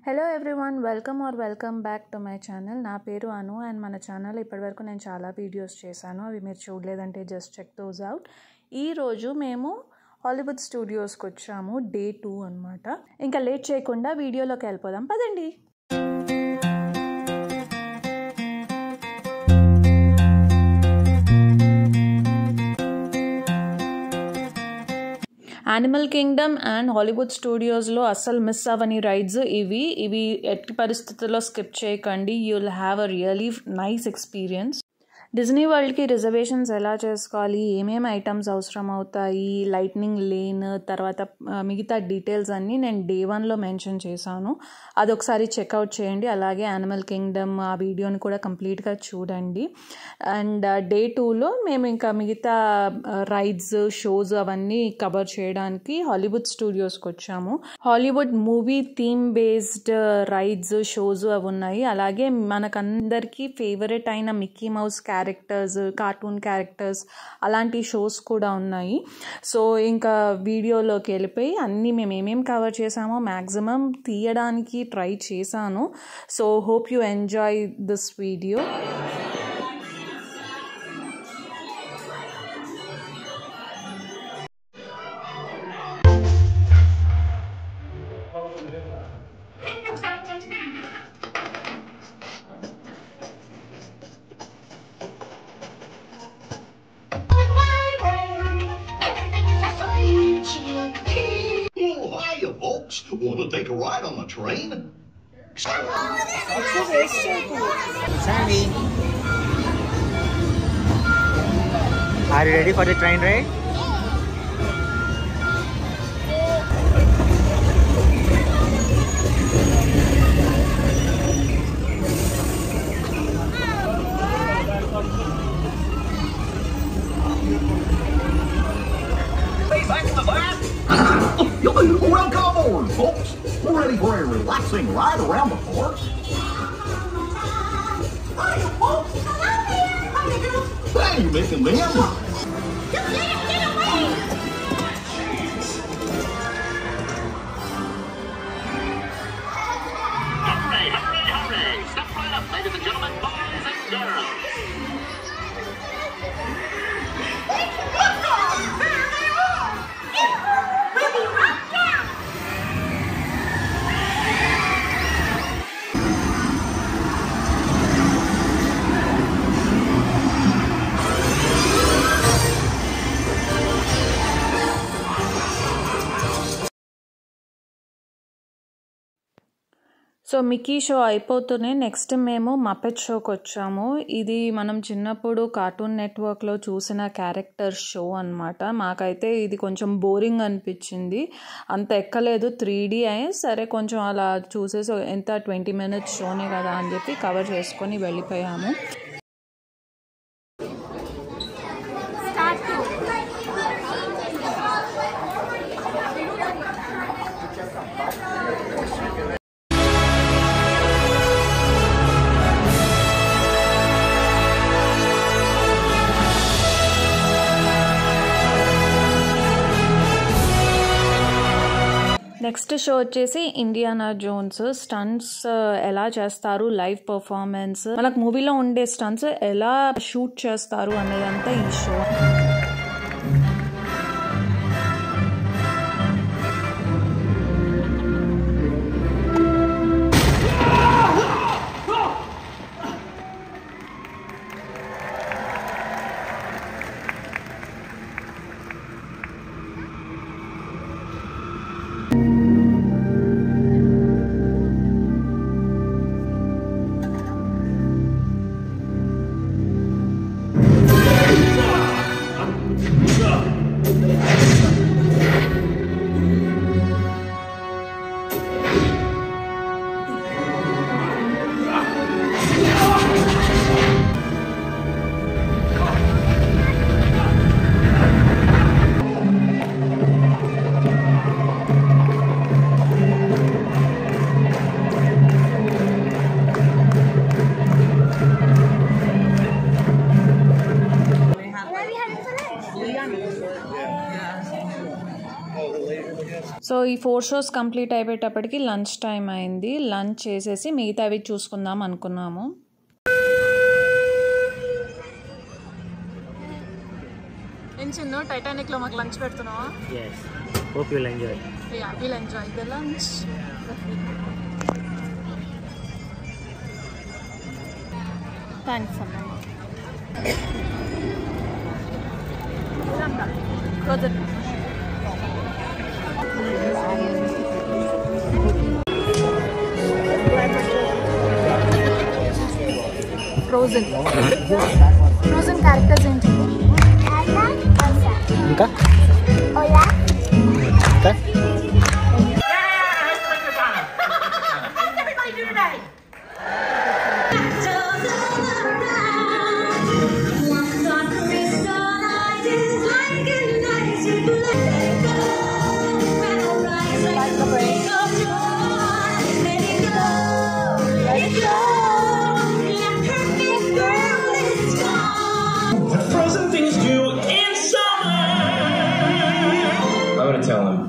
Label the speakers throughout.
Speaker 1: Hello everyone, welcome back to my channel. నా పేరు అను and మన ఛానల్ ఇప్పటివరకు నేను చాలా వీడియోస్ చేశాను. అవి మీరు చూడలేదంటే జస్ట్ చెక్ దోస్ అవుట్. ఈరోజు మేము హాలీవుడ్ స్టూడియోస్కి వచ్చాము. డే 2 అనమాట. ఇంకా లేట్ చేయకుండా వీడియోలోకి వెళ్ళిపోదాం పదండి. యానిమల్ కింగ్డమ్ అండ్ హాలీవుడ్ స్టూడియోస్లో అస్సలు మిస్ అవ్వని రైడ్స్ ఇవి ఎట్టి పరిస్థితుల్లో స్కిప్ చేయకండి. You will have a really nice experience. Disney వరల్డ్కి రిజర్వేషన్స్ ఎలా చేసుకోవాలి, ఏమేమి ఐటమ్స్ అవసరం అవుతాయి, లైట్నింగ్ లేన్, తర్వాత మిగతా డీటెయిల్స్ అన్నీ నేను డే 1లో మెన్షన్ చేశాను. అదొకసారి చెక్అవుట్ చేయండి. అలాగే యానిమల్ కింగ్డమ్ ఆ వీడియోని కూడా కంప్లీట్గా చూడండి. అండ్ డే 2లో మేము ఇంకా మిగతా రైడ్స్, షోస్ అవన్నీ కవర్ చేయడానికి హాలీవుడ్ స్టూడియోస్కి వచ్చాము. Hollywood movie theme based rides, shows అవి ఉన్నాయి. అలాగే మనకందరికీ ఫేవరెట్ అయిన Mickey mouse characters, cartoon characters అలాంటి షోస్ కూడా ఉన్నాయి. సో ఇంకా వీడియోలోకి వెళ్ళిపోయి అన్నీ మేము ఏమేమి కవర్ చేసామో మ్యాక్సిమం తీయడానికి ట్రై చేశాను. So hope you enjoy this video.
Speaker 2: Folks, want to take a ride on the train?
Speaker 3: Sandy, are you ready for the train ride?
Speaker 2: Welcome aboard, folks. We're ready for a relaxing ride around the park. Hiya, folks. Hey, you making them?
Speaker 4: Just let him get away!
Speaker 5: Hurry! Step right up, ladies and gentlemen, boys and girls.
Speaker 1: So Mickey show అయిపోతూనే next మేము Muppet షోకి వచ్చాము. ఇది మనం చిన్నప్పుడు cartoon నెట్వర్క్లో చూసిన character show అనమాట. మాకైతే ఇది కొంచెం బోరింగ్ అనిపించింది, అంత ఎక్కలేదు. 3D అయ్యి సరే కొంచెం అలా చూసేసి ఎంత 20 minutes షోనే కదా అని చెప్పి కవర్ చేసుకొని వెళ్ళిపోయాము. నెక్స్ట్ షో వచ్చేసి ఇండియానా జోన్స్. స్టంట్స్ ఎలా చేస్తారు, లైవ్ పర్ఫార్మెన్స్, మనకు మూవీలో ఉండే స్టంట్స్ ఎలా షూట్ చేస్తారు అనేదంతా ఈ షో. ఈ 4 షోస్ కంప్లీట్ అయిపోయేటప్పటికి లంచ్ టైం అయింది. లంచ్ చేసేసి మిగతావి చూసుకుందాం అనుకున్నాము. ఏం చిన్న టైటానిక్లో మాకు lunch పెడుతున్నావా?
Speaker 3: Yes. Hope you'll enjoy.
Speaker 1: Yeah, we'll enjoy the lunch. Thanks, Amma. Frozen. Frozen. Frozen characters ఏంటి?
Speaker 3: ఇంకా? Hola. ఇంకా?
Speaker 6: Frozen things do in summer. I'm gonna tell him.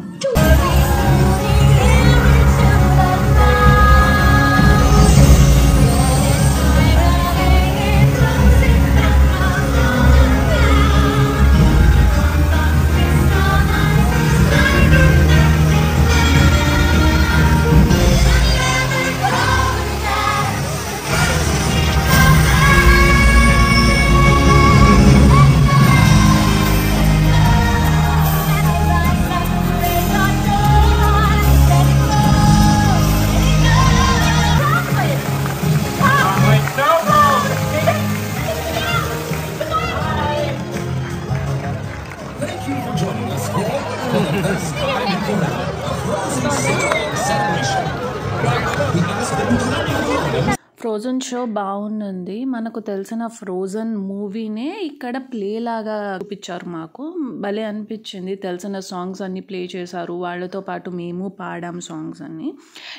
Speaker 1: Frozen show బాగుంది. మనకు తెలిసిన ఫ్రోజన్ మూవీనే ఇక్కడ ప్లే లాగా చూపించారు. మాకు భలే అనిపించింది. తెలిసిన సాంగ్స్ అన్నీ ప్లే చేశారు. వాళ్ళతో పాటు మేము పాడాం సాంగ్స్ అన్నీ.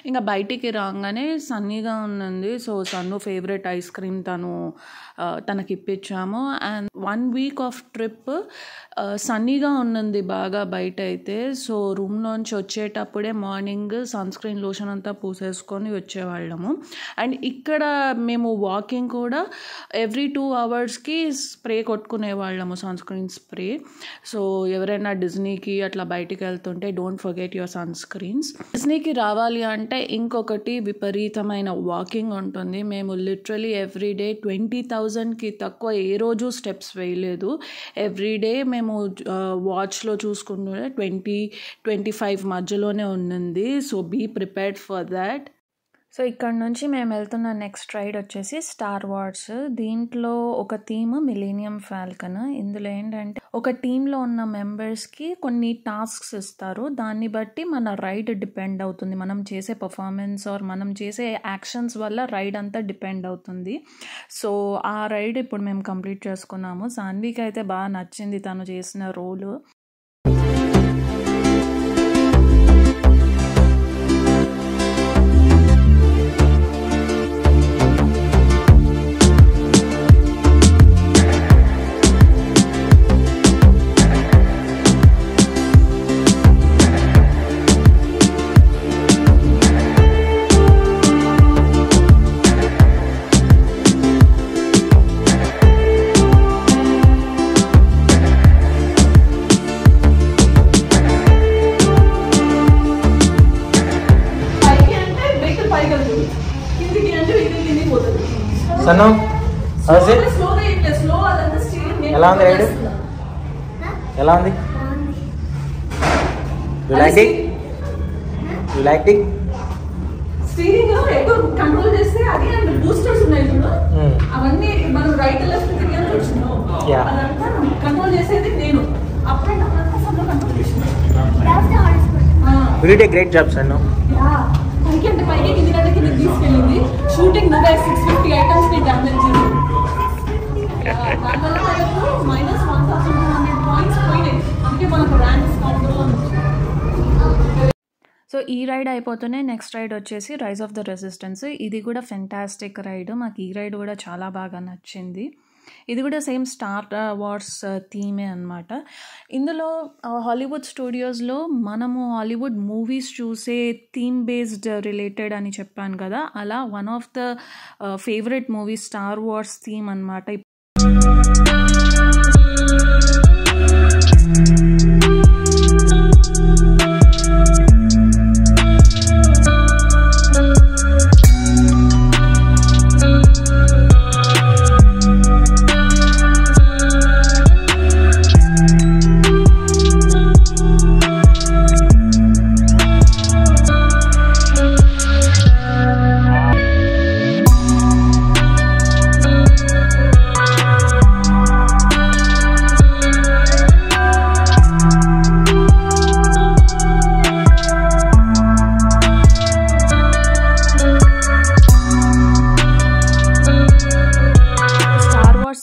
Speaker 1: ఇంకా బయటికి రాగానే సన్నీగా ఉన్నది. So Sannu favourite ice cream తనకి ఇప్పించాము. అండ్ 1 వీక్ ఆఫ్ ట్రిప్ సన్నీగా ఉన్నది బాగా బయట అయితే. సో రూమ్లోంచి వచ్చేటప్పుడే మార్నింగ్ సన్ స్క్రీన్ లోషన్ అంతా పూసేసుకొని వచ్చేవాళ్ళము. అండ్ ఇక్కడ మేము వాకింగ్ కూడా ఎవ్రీ 2 అవర్స్కి స్ప్రే కొట్టుకునే వాళ్ళము, సన్ స్క్రీన్ స్ప్రే. సో ఎవరైనా డిజ్నీకి అట్లా బయటికి వెళ్తుంటే don't forget your sunscreens. డిజ్నీకి రావాలి అంటే ఇంకొకటి విపరీతమైన వాకింగ్ ఉంటుంది. మేము లిటరలీ ఎవ్రీడే 20,000కి తక్కువ ఏ రోజు స్టెప్స్ వేయలేదు. ఎవ్రీడే మేము వాచ్లో చూసుకుంటే 20-25 మధ్యలోనే ఉన్నది. So be prepared for that. So ఇక్కడ నుంచి మేము వెళ్తున్న నెక్స్ట్ రైడ్ వచ్చేసి స్టార్ వార్స్. దీంట్లో ఒక థీమ్ మిలీనియం ఫాల్కన్. ఇందులో ఏంటంటే ఒక టీంలో ఉన్న మెంబర్స్కి కొన్ని టాస్క్స్ ఇస్తారు. దాన్ని బట్టి మన రైడ్ డిపెండ్ అవుతుంది. మనం చేసే పర్ఫార్మెన్స్ ఆర్ మనం చేసే యాక్షన్స్ వల్ల రైడ్ అంతా డిపెండ్ అవుతుంది. సో ఆ రైడ్ ఇప్పుడు మేము కంప్లీట్ చేసుకున్నాము. సాన్వికి అయితే బాగా నచ్చింది తను చేసిన రోలు.
Speaker 3: సన్ను ఎలా ఉంది రైడ్? ఎలా ఉంది? You like it?
Speaker 7: స్టీరింగ్ ఎక్కువ కంట్రోల్ చేస్తే అది అండ్ బూస్టర్స్ ఉన్నాయి చూడు, అవన్నీ మనం రైట్ లెఫ్ట్ తిరిగి చూస్తున్నాం. అదంతా కంట్రోల్ చేసేది నేను. అప్పుడే అప్పుడంతా సన్న కంట్రోల్ చేస్తున్నాను.
Speaker 3: You did a great job, Sannu.
Speaker 7: పైకి అంటే పైకి కింది గంట కింద తీసుకెళ్ళింది. షూటింగ్ నువ్వే 650 ఐటమ్స్ ని డామేజ్ చేసి దానివల్ల మనకు -1200 పాయింట్స్ పోయినాయి. అందుకే మనకు ర్యాంక్ డిస్కౌంట్.
Speaker 1: సో ఈ రైడ్ అయిపోతూనే నెక్స్ట్ రైడ్ వచ్చేసి రైజ్ ఆఫ్ ద రెసిస్టెన్స్. ఇది కూడా ఫెంటాస్టిక్ రైడ్. మాకు ఈ రైడ్ కూడా చాలా బాగా నచ్చింది. ఇది కూడా సేమ్ స్టార్ వార్స్ థీమే అనమాట. ఇందులో హాలీవుడ్ స్టూడియోస్లో మనము హాలీవుడ్ మూవీస్ చూసే థీమ్ బేస్డ్ రిలేటెడ్ అని చెప్పాను కదా, అలా one of the favourite movie Star Wars theme అనమాట.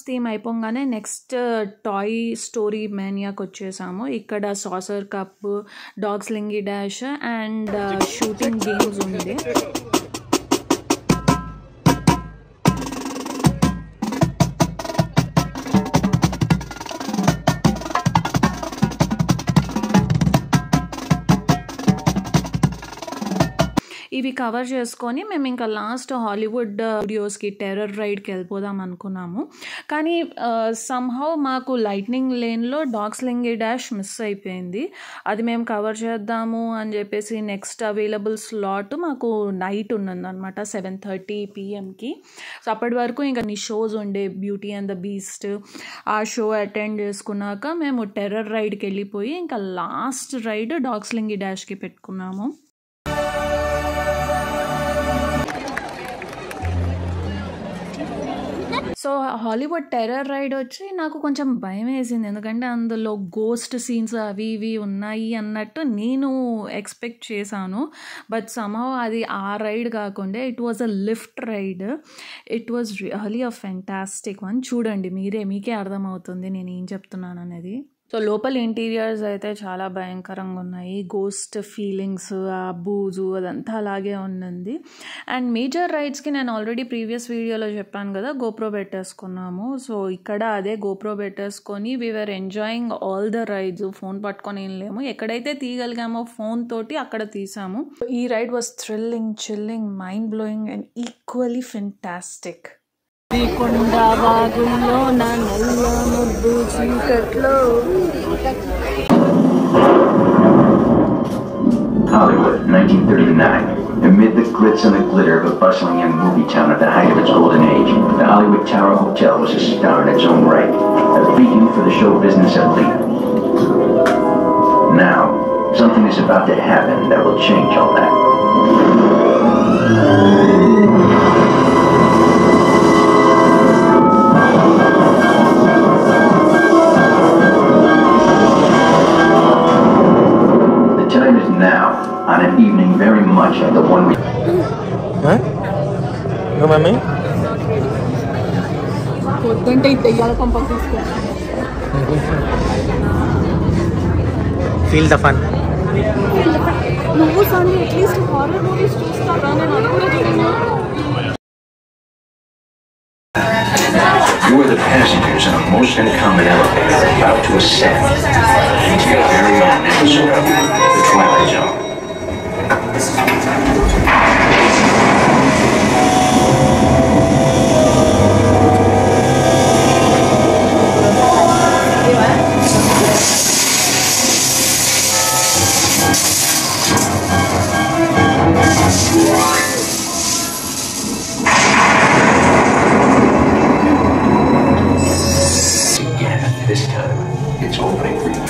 Speaker 1: థీమ్ అయిపోగానే నెక్స్ట్ టాయ్ స్టోరీ మేనియాకి వచ్చేసాము. ఇక్కడ saucer cup, Dog స్లింగీ Dash and shooting games ఉంది. ఇవి కవర్ చేసుకొని మేము ఇంకా లాస్ట్ హాలీవుడ్ స్టూడియోస్కి టెర్రర్ రైడ్కి వెళ్ళిపోదాం అనుకున్నాము. కానీ సమ్హౌ మాకు లైట్నింగ్ లేన్లో డాగ్ స్లింగీ డాష్ మిస్ అయిపోయింది. అది మేము కవర్ చేద్దాము అని చెప్పేసి నెక్స్ట్ అవైలబుల్ స్లాట్ మాకు నైట్ ఉన్నదన్నమాట 7:30 PM. సో అప్పటి వరకు ఇంకా నీ షోస్ ఉండే బ్యూటీ అండ్ ద బీస్ట్. ఆ షో అటెండ్ చేసుకున్నాక మేము టెర్రర్ రైడ్కి వెళ్ళిపోయి ఇంకా లాస్ట్ రైడ్ డాగ్ స్లింగీ డాష్కి పెట్టుకున్నాము. సో హాలీవుడ్ టెర్రర్ రైడ్ వచ్చి నాకు కొంచెం భయం వేసింది, ఎందుకంటే అందులో గోస్ట్ సీన్స్ అవి ఇవి ఉన్నాయి అన్నట్టు నేను ఎక్స్పెక్ట్ చేశాను. బట్ సమ్హౌ అది ఆ రైడ్ కాకుండా it was a lift ride. It was really a fantastic one. చూడండి మీకే అర్థమవుతుంది నేను ఏం చెప్తున్నాను అనేది. సో లోపల ఇంటీరియర్స్ అయితే చాలా భయంకరంగా ఉన్నాయి. గోస్ట్ ఫీలింగ్స్, ఆ బూజు అదంతా అలాగే ఉన్నది. అండ్ మేజర్ రైడ్స్కి నేను ఆల్రెడీ ప్రీవియస్ వీడియోలో చెప్పాను కదా, గోప్రో పెట్టేసుకున్నాము. సో ఇక్కడ అదే గోప్రో పెట్టేసుకొని we're enjoying all the rides. Phone పట్టుకొని ఏం లేము, ఎక్కడైతే తీయగలిగామో ఫోన్ తోటి అక్కడ తీసాము. ఈ ride was thrilling, chilling, mind blowing and equally fantastic. కొండ వాగుల్లో నా నల్ల ముద్దు చీకట్లో.
Speaker 8: Hollywood, 1939. Amid the glitz and the glitter of a bustling young movie town at the height of its golden age, the Hollywood Tower Hotel was a star in its own right, a beacon for the show business elite. Now, something is about to happen that will change all that. Now, on an evening very much like the one we...
Speaker 3: Huh? No, mami? Feel the fun.
Speaker 7: నువ్వు సాని at least horror movies చూస్తావా? నేను అది కూడా చూడను.
Speaker 8: You are the passengers in a most uncommon elevator about to ascend into your very own episode of The Twilight Zone. This time, it's opening for you.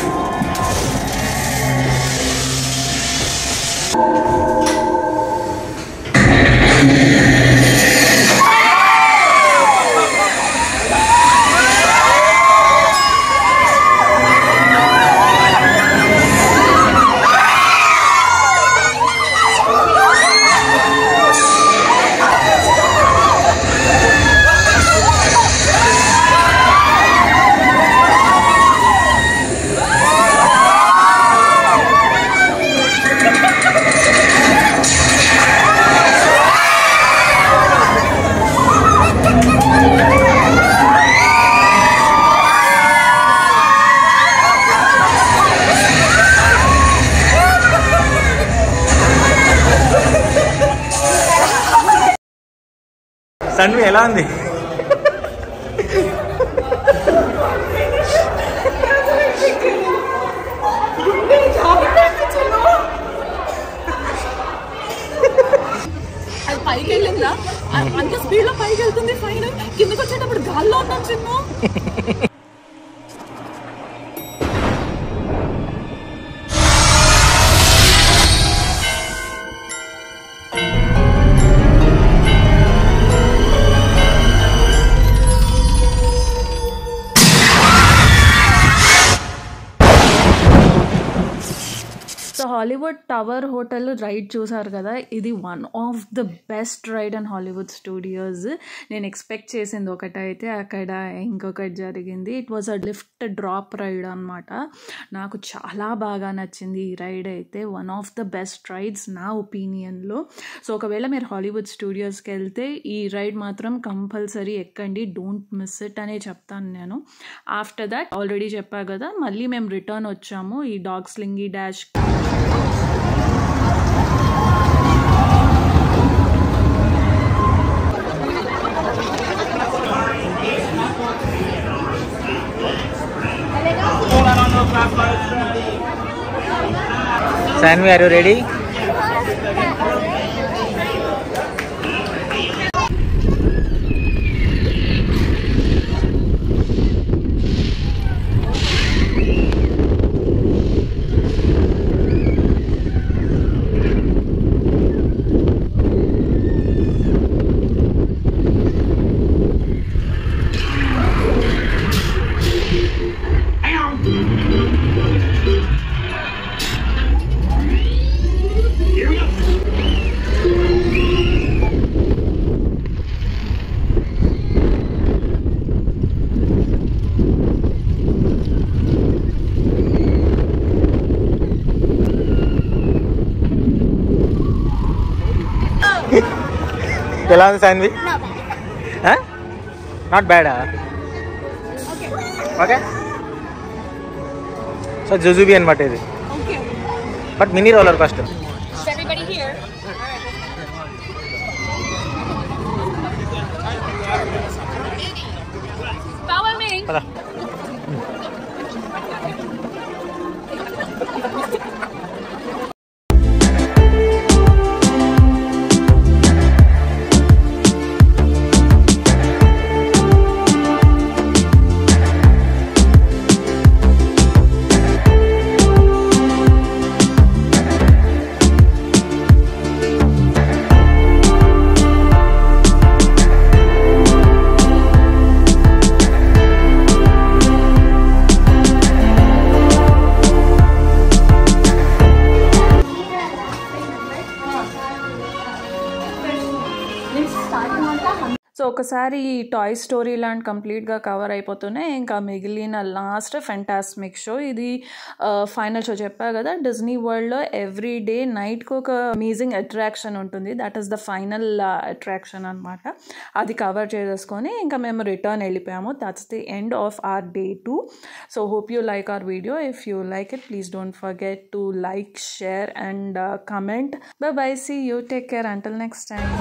Speaker 3: Tanvi ఎలా ఉంది?
Speaker 7: అది పైకి వెళ్ళిందా? అంత స్పీడ్ లో పైకి వెళ్తుంది. ఫైన్ కిందకి వచ్చేటప్పుడు గాల్లో ఉన్నాం చిన్న.
Speaker 1: So Hollywood tower hotel ride చూసారు కదా, ఇది one of the best ride and Hollywood studios. నేను ఎక్స్పెక్ట్ చేసింది ఒకటైతే అక్కడ ఇంకొకటి జరిగింది. It was a lift drop ride అనమాట. నాకు చాలా బాగా నచ్చింది ఈ రైడ్ అయితే. One of the best rides నా ఒపీనియన్లో. సో ఒకవేళ మీరు హాలీవుడ్ స్టూడియోస్కి వెళ్తే ఈ రైడ్ మాత్రం కంపల్సరీ ఎక్కండి, డోంట్ మిస్ ఇట్ అనే చెప్తాను నేను. ఆఫ్టర్ దాట్ ఆల్రెడీ చెప్పా కదా, మళ్ళీ మేము రిటర్న్ వచ్చాము ఈ dog స్లింగీ dash.
Speaker 3: Sanvi, are you ready? ఎలా ఉంది సాన్వి? నాట్ బ్యాడా? ఓకే. సో జుజుబీ అనమాట ఇది, but mini roller coaster.
Speaker 1: So ఒకసారి ఈ టాయ్ స్టోరీ ల్యాండ్ కంప్లీట్గా కవర్ అయిపోతున్నాయి. ఇంకా మిగిలిన లాస్ట్ ఫెంటాస్మిక్ షో, ఇది ఫైనల్ షో. చెప్పా కదా, డిజ్నీ వరల్డ్లో ఎవ్రీ డే నైట్కి ఒక అమేజింగ్ అట్రాక్షన్ ఉంటుంది. That is the final attraction అనమాట. అది కవర్ చేసేసుకొని ఇంకా మేము రిటర్న్ వెళ్ళిపోయాము. That's the end of our day 2. So hope you like our video. If you like it, please don't forget to like, share and comment. Bye bye, see you, take care until next time.